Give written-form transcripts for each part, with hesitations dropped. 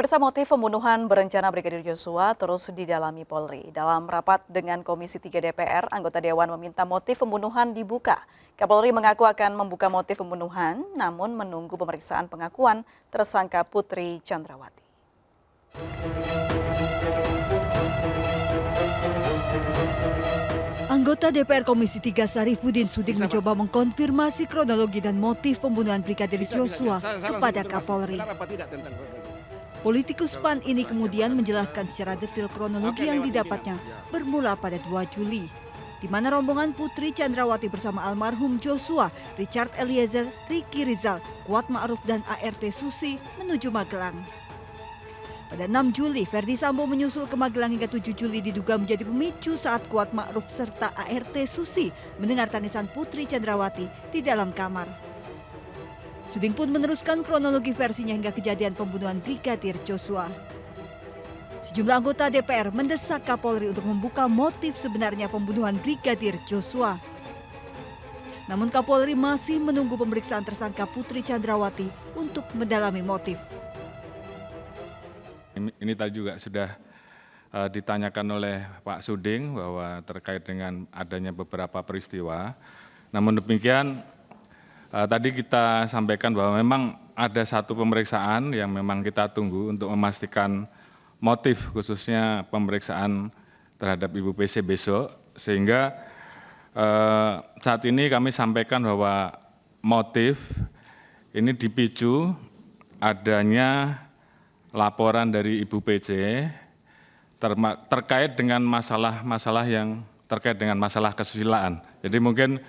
Pemirsa, motif pembunuhan berencana Brigadir Joshua terus didalami Polri. Dalam rapat dengan Komisi 3 DPR, anggota Dewan meminta motif pembunuhan dibuka. Kapolri mengaku akan membuka motif pembunuhan, namun menunggu pemeriksaan pengakuan tersangka Putri Chandrawati. Anggota DPR Komisi 3 Sarifudin Suding mencoba mengkonfirmasi kronologi dan motif pembunuhan Brigadir Joshua kepada Kapolri. Politikus PAN ini kemudian menjelaskan secara detail kronologi yang didapatnya bermula pada 2 Juli, di mana rombongan Putri Chandrawati bersama almarhum Joshua, Richard Eliezer, Ricky Rizal, Kuat Ma'ruf dan ART Susi menuju Magelang. Pada 6 Juli, Ferdi Sambo menyusul ke Magelang hingga 7 Juli diduga menjadi pemicu saat Kuat Ma'ruf serta ART Susi mendengar tangisan Putri Chandrawati di dalam kamar. Suding pun meneruskan kronologi versinya hingga kejadian pembunuhan Brigadir Joshua. Sejumlah anggota DPR mendesak Kapolri untuk membuka motif sebenarnya pembunuhan Brigadir Joshua. Namun Kapolri masih menunggu pemeriksaan tersangka Putri Chandrawati untuk mendalami motif. Ini tadi juga sudah ditanyakan oleh Pak Suding bahwa terkait dengan adanya beberapa peristiwa. Namun demikian tadi kita sampaikan bahwa memang ada satu pemeriksaan yang memang kita tunggu untuk memastikan motif khususnya pemeriksaan terhadap Ibu PC besok. Sehingga saat ini kami sampaikan bahwa motif ini dipicu adanya laporan dari Ibu PC terkait dengan masalah-masalah yang terkait dengan masalah kesusilaan. Jadi mungkin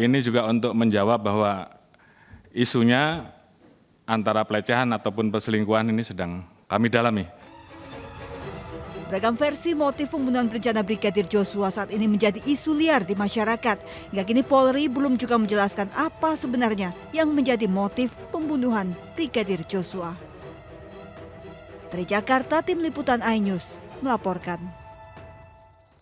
ini juga untuk menjawab bahwa isunya antara pelecehan ataupun perselingkuhan ini sedang kami dalami. Beragam versi motif pembunuhan berencana Brigadir Joshua saat ini menjadi isu liar di masyarakat. Hingga kini Polri belum juga menjelaskan apa sebenarnya yang menjadi motif pembunuhan Brigadir Joshua. Dari Jakarta, Tim Liputan iNews melaporkan.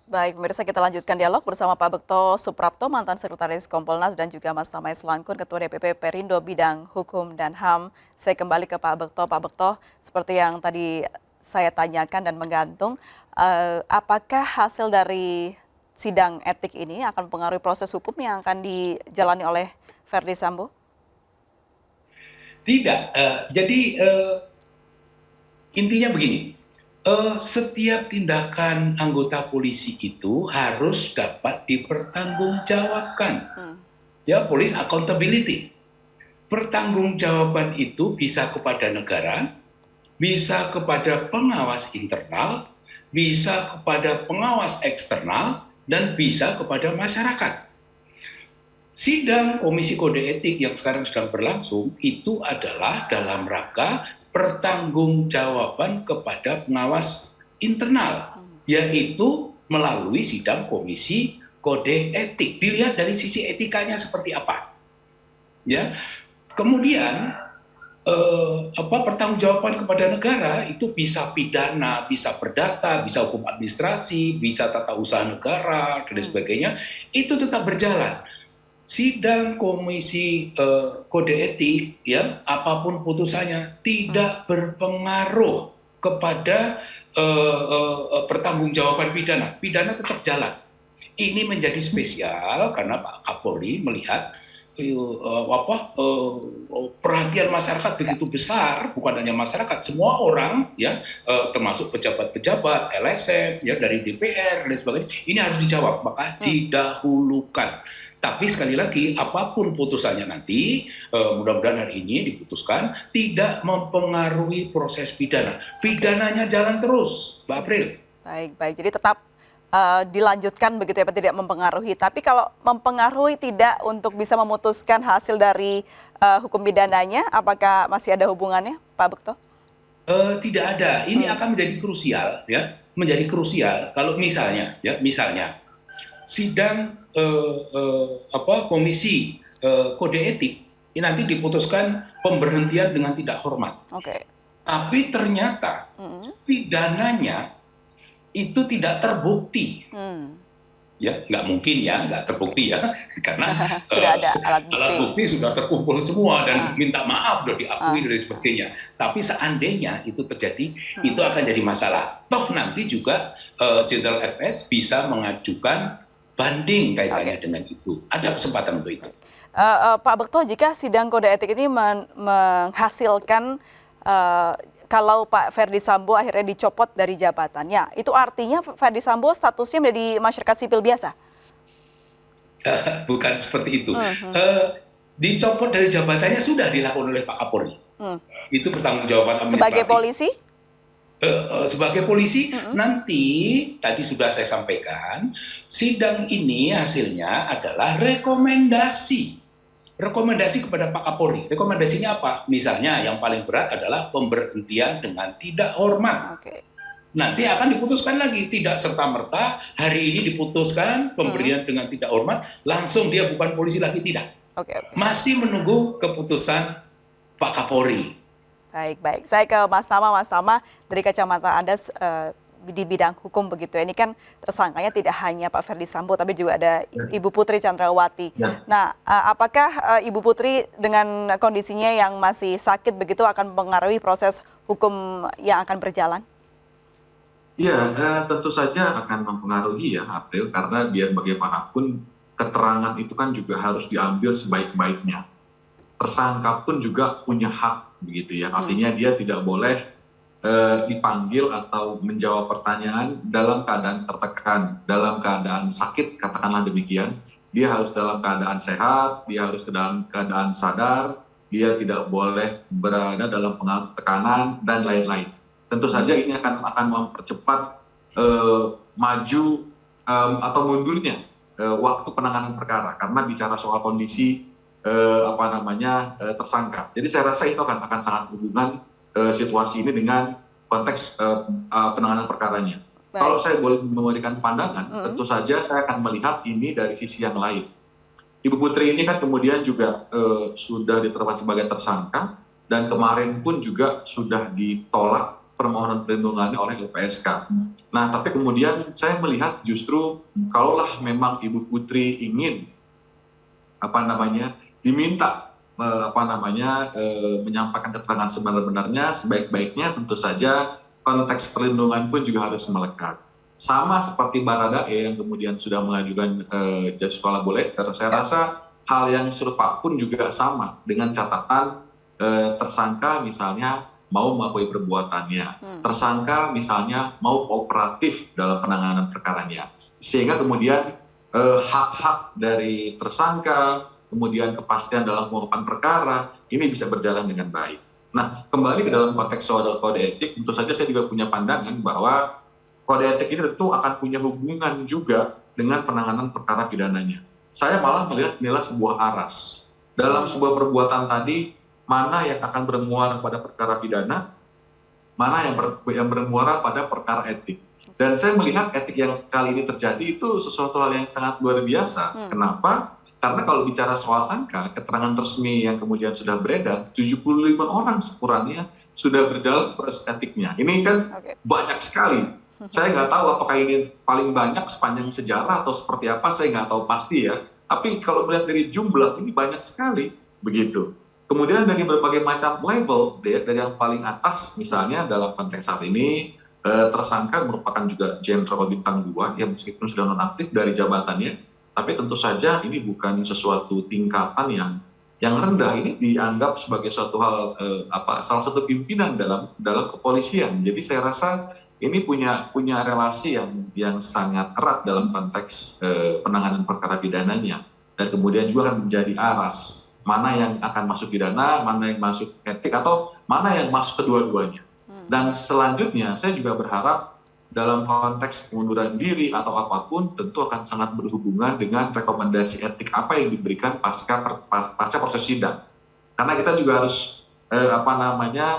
Baik, pemirsa, kita lanjutkan dialog bersama Pak Bekto Suprapto, mantan Sekretaris Kompolnas, dan juga Mas Tamai Selangkun, Ketua DPP Perindo Bidang Hukum dan HAM. Saya kembali ke Pak Bekto. Pak Bekto, seperti yang tadi saya tanyakan dan menggantung, apakah hasil dari sidang etik ini akan mempengaruhi proses hukum yang akan dijalani oleh Ferdi Sambo? Tidak, jadi intinya begini, setiap tindakan anggota polisi itu harus dapat dipertanggungjawabkan. Ya, police accountability. Pertanggungjawaban itu bisa kepada negara, bisa kepada pengawas internal, bisa kepada pengawas eksternal, dan bisa kepada masyarakat. Sidang Komisi Kode Etik yang sekarang sedang berlangsung itu adalah dalam rangka pertanggungjawaban kepada pengawas internal, yaitu melalui sidang Komisi Kode Etik. Dilihat dari sisi etikanya seperti apa. Ya. Kemudian pertanggungjawaban kepada negara itu bisa pidana, bisa perdata, bisa hukum administrasi, bisa tata usaha negara dan sebagainya. Itu tetap berjalan. Sidang Komisi Kode Etik, ya, apapun putusannya tidak berpengaruh kepada pertanggungjawaban pidana. Pidana tetap jalan. Ini menjadi spesial karena Pak Kapolri melihat perhatian masyarakat begitu besar, bukan hanya masyarakat, semua orang, ya, termasuk pejabat-pejabat, LSM, ya, dari DPR dan sebagainya. Ini harus dijawab, maka didahulukan. Tapi sekali lagi, apapun putusannya nanti, mudah-mudahan hari ini diputuskan, tidak mempengaruhi proses pidana. Pidananya jalan terus, Mbak April. Baik. Jadi tetap dilanjutkan begitu ya, Pak, tidak mempengaruhi. Tapi kalau mempengaruhi tidak untuk bisa memutuskan hasil dari hukum pidananya, apakah masih ada hubungannya, Pak Bekto? Tidak ada. Ini akan menjadi krusial, ya, menjadi krusial kalau misalnya sidang Komisi Kode Etik ini nanti diputuskan pemberhentian dengan tidak hormat. Tapi ternyata pidananya itu tidak terbukti. ya nggak mungkin ya, nggak terbukti ya, karena Sudah ada alat alat bukti. bukti sudah terkumpul semua dan Ah, minta maaf sudah diakui dan ah, sebagainya. Tapi seandainya itu terjadi, itu mm. akan jadi masalah. Toh nanti juga Jenderal FS bisa mengajukan banding kaitannya Oke. dengan itu. Ada kesempatan untuk itu. Pak Bekto, jika sidang kode etik ini menghasilkan kalau Pak Ferdy Sambo akhirnya dicopot dari jabatannya, itu artinya Ferdy Sambo statusnya menjadi masyarakat sipil biasa? Bukan seperti itu. Hmm, Dicopot dari jabatannya sudah dilakukan oleh Pak Kapolri. hmm. Itu pertanggungjawaban Sebagai administratif. polisi? Sebagai polisi Hmm, nanti tadi sudah saya sampaikan, sidang ini hasilnya adalah rekomendasi kepada Pak Kapolri. Rekomendasinya apa? Misalnya yang paling berat adalah pemberhentian dengan tidak hormat. Oke. Nanti akan diputuskan lagi, tidak serta-merta hari ini diputuskan pemberhentian dengan tidak hormat, langsung dia bukan polisi lagi, tidak. Oke, oke. Masih menunggu keputusan Pak Kapolri. Baik, baik. Saya ke Mas Tama dari kacamata Anda di bidang hukum begitu ya. Ini kan tersangkanya tidak hanya Pak Ferdy Sambo, tapi juga ada Ibu Putri Chandrawati. Ya, Nah, apakah Ibu Putri dengan kondisinya yang masih sakit begitu akan mempengaruhi proses hukum yang akan berjalan? iya, tentu saja akan mempengaruhi ya April, karena biar bagaimanapun keterangan itu kan juga harus diambil sebaik-baiknya. Tersangka pun juga punya hak begitu ya, artinya dia tidak boleh dipanggil atau menjawab pertanyaan dalam keadaan tertekan, dalam keadaan sakit, katakanlah demikian. Dia harus dalam keadaan sehat, dia harus dalam keadaan sadar, dia tidak boleh berada dalam pengaruh tekanan dan lain-lain. Tentu saja ini akan mempercepat maju atau mundurnya waktu penanganan perkara, karena bicara soal kondisi tersangka. Jadi saya rasa itu akan sangat berhubungan situasi ini dengan konteks penanganan perkaranya. Baik. Kalau saya boleh memberikan pandangan, tentu saja saya akan melihat ini dari sisi yang lain. Ibu Putri ini kan kemudian juga sudah ditetapkan sebagai tersangka, dan kemarin pun juga sudah ditolak permohonan perlindungannya oleh LPSK. Nah, tapi kemudian saya melihat justru kalaulah memang Ibu Putri ingin diminta menyampaikan keterangan sebenar-benarnya, sebaik-baiknya tentu saja konteks perlindungan pun juga harus melekat. Sama seperti Baradae yang kemudian sudah mengajukan justice collaborator, saya rasa hal yang serupa pun juga sama, dengan catatan tersangka misalnya mau mengakui perbuatannya, tersangka misalnya mau kooperatif dalam penanganan perkaranya, sehingga kemudian hak-hak dari tersangka, kemudian kepastian dalam pengungkapan perkara, ini bisa berjalan dengan baik. Nah, kembali ke dalam konteks soal kode etik, tentu saja saya juga punya pandangan bahwa kode etik ini tentu akan punya hubungan juga dengan penanganan perkara pidananya. Saya malah melihat inilah sebuah aras. Dalam sebuah perbuatan tadi, mana yang akan bermuara pada perkara pidana, mana yang bermuara pada perkara etik. Dan saya melihat etik yang kali ini terjadi itu sesuatu hal yang sangat luar biasa. Kenapa? Karena kalau bicara soal angka, keterangan resmi yang kemudian sudah beredar, 75 orang sekurangnya sudah berjalan proses etiknya. Ini kan banyak sekali. Saya nggak tahu apakah ini paling banyak sepanjang sejarah atau seperti apa, saya nggak tahu pasti ya. Tapi kalau melihat dari jumlah, ini banyak sekali, begitu. Kemudian dari berbagai macam level, dari yang paling atas, misalnya dalam konteks saat ini, tersangka merupakan juga jenderal bintang 2, yang meskipun sudah nonaktif dari jabatannya, tapi tentu saja ini bukan sesuatu tingkatan yang rendah. Ini dianggap sebagai suatu hal salah satu pimpinan dalam kepolisian. Jadi saya rasa ini punya relasi yang sangat erat dalam konteks penanganan perkara pidananya, dan kemudian juga akan menjadi aras mana yang akan masuk pidana, mana yang masuk etik, atau mana yang masuk kedua-duanya. Dan selanjutnya saya juga berharap dalam konteks pengunduran diri atau apapun tentu akan sangat berhubungan dengan rekomendasi etik apa yang diberikan pasca proses sidang. Karena kita juga harus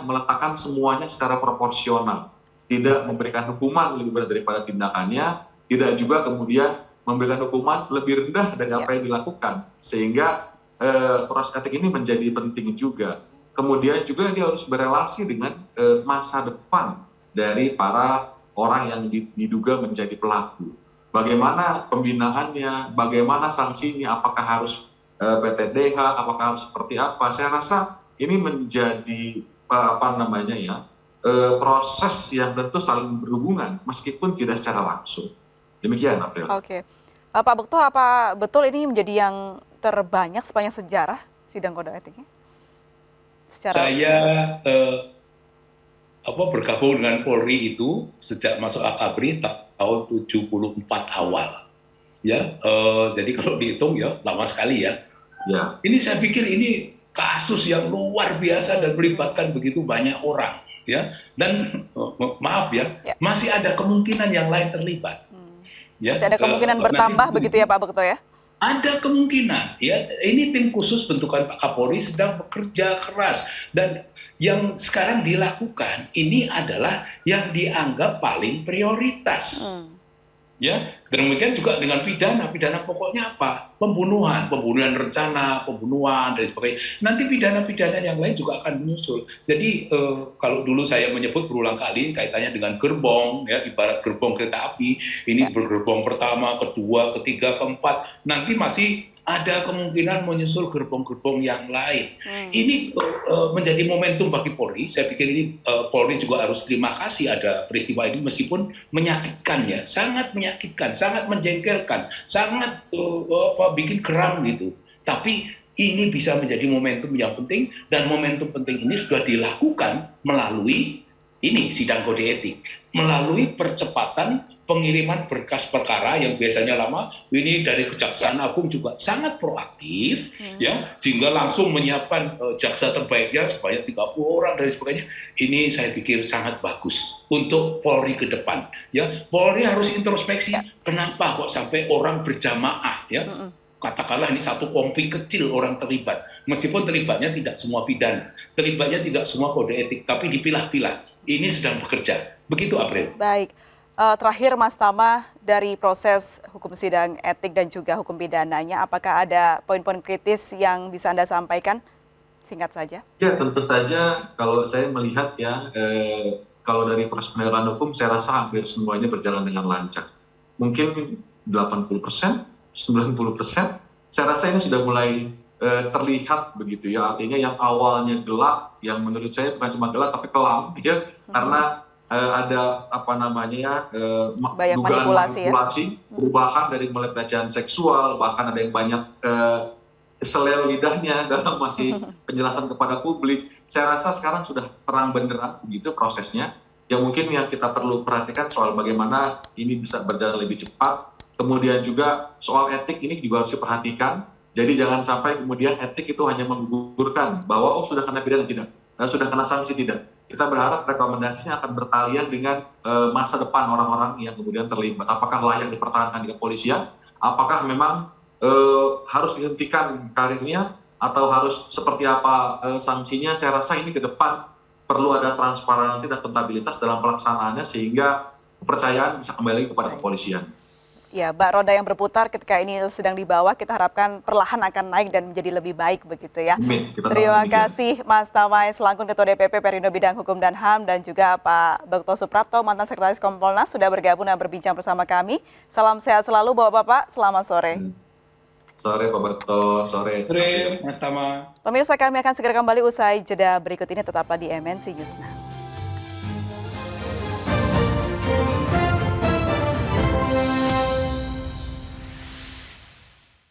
meletakkan semuanya secara proporsional, tidak memberikan hukuman lebih berat daripada tindakannya, tidak juga kemudian memberikan hukuman lebih rendah dari apa yang dilakukan, sehingga proses etik ini menjadi penting juga. Kemudian juga dia harus berelasi dengan masa depan dari para orang yang diduga menjadi pelaku. bagaimana pembinaannya, bagaimana sanksinya, apakah harus PTDH, apakah harus seperti apa. Saya rasa ini menjadi proses yang tentu saling berhubungan meskipun tidak secara langsung. Demikian, April. Oke. Pak Bekto, apa betul ini menjadi yang terbanyak sepanjang sejarah sidang kode etiknya? Saya bergabung dengan Polri itu sejak masuk Akabri tahun 74 awal. Ya, jadi kalau dihitung ya lama sekali ya. Ya. Ini saya pikir ini kasus yang luar biasa dan melibatkan begitu banyak orang, ya. Dan maaf ya, masih ada kemungkinan yang lain terlibat. Ya, masih ada kemungkinan bertambah begitu ya Pak Bekto ya? Ada kemungkinan, ya. Ini tim khusus bentukan Pak Kapolri sedang bekerja keras dan yang sekarang dilakukan ini adalah yang dianggap paling prioritas. Ya, demikian juga dengan pidana pokoknya apa? Pembunuhan rencana, pembunuhan dan sebagainya. Nanti pidana-pidana yang lain juga akan menyusul. Jadi kalau dulu saya menyebut berulang kali kaitannya dengan gerbong, ya ibarat gerbong kereta api, ini bergerbong pertama, kedua, ketiga, keempat, nanti masih ada kemungkinan menyusul gerbong-gerbong yang lain. Ini menjadi momentum bagi Polri. Saya pikir ini Polri juga harus terima kasih ada peristiwa ini meskipun menyakitkan ya, sangat menyakitkan, sangat menjengkelkan, sangat bikin geram gitu. Tapi ini bisa menjadi momentum yang penting dan momentum penting ini sudah dilakukan melalui ini sidang kode etik, melalui percepatan pengiriman berkas perkara yang biasanya lama, ini dari Kejaksaan Agung juga sangat proaktif, ya, sehingga langsung menyiapkan jaksa terbaiknya sebanyak 30 orang dan sebagainya. Ini saya pikir sangat bagus untuk Polri ke depan. Ya, Polri harus introspeksi, kenapa kok sampai orang berjamaah, ya. Katakanlah ini satu kompi kecil orang terlibat, meskipun terlibatnya tidak semua pidana, terlibatnya tidak semua kode etik, tapi dipilah-pilah. Ini sedang bekerja. Begitu, April. Baik. Terakhir Mas Tama, dari proses hukum sidang etik dan juga hukum pidananya, apakah ada poin-poin kritis yang bisa Anda sampaikan? Singkat saja. Ya, tentu saja kalau saya melihat ya, kalau dari proses penegakan hukum saya rasa hampir semuanya berjalan dengan lancar. Mungkin 80%, 90%, saya rasa ini sudah mulai terlihat begitu ya. Artinya yang awalnya gelap, yang menurut saya bukan cuma gelap tapi kelam ya, karena ada banyak manipulasi, perubahan dari mulai pelecehan seksual, bahkan ada yang banyak selel lidahnya dalam masih penjelasan kepada publik. Saya rasa sekarang sudah terang benderang begitu prosesnya. Yang mungkin yang kita perlu perhatikan soal bagaimana ini bisa berjalan lebih cepat. Kemudian juga soal etik ini juga harus diperhatikan. Jadi jangan sampai kemudian etik itu hanya menggugurkan bahwa sudah kena pidana tidak, sudah kena sanksi tidak. Kita berharap rekomendasinya akan bertalian dengan masa depan orang-orang yang kemudian terlibat. Apakah layak dipertahankan di kepolisian? Apakah memang harus dihentikan karirnya? Atau harus seperti apa sanksinya? Saya rasa ini ke depan perlu ada transparansi dan akuntabilitas dalam pelaksanaannya sehingga kepercayaan bisa kembali kepada kepolisian. Ya, Mbak, roda yang berputar ketika ini sedang dibawa, kita harapkan perlahan akan naik dan menjadi lebih baik begitu ya. Terima kasih Mas Tama Selangkun, Ketua DPP Perindo Bidang Hukum dan HAM, dan juga Pak Bekto Suprapto, mantan Sekretaris Kompolnas, sudah bergabung dan berbincang bersama kami. Salam sehat selalu Bapak-Bapak, selamat sore. Sore Pak Bekto, sore Mas Tama. Pemirsa, kami akan segera kembali usai jeda berikut ini, tetaplah di MNC Newsroom.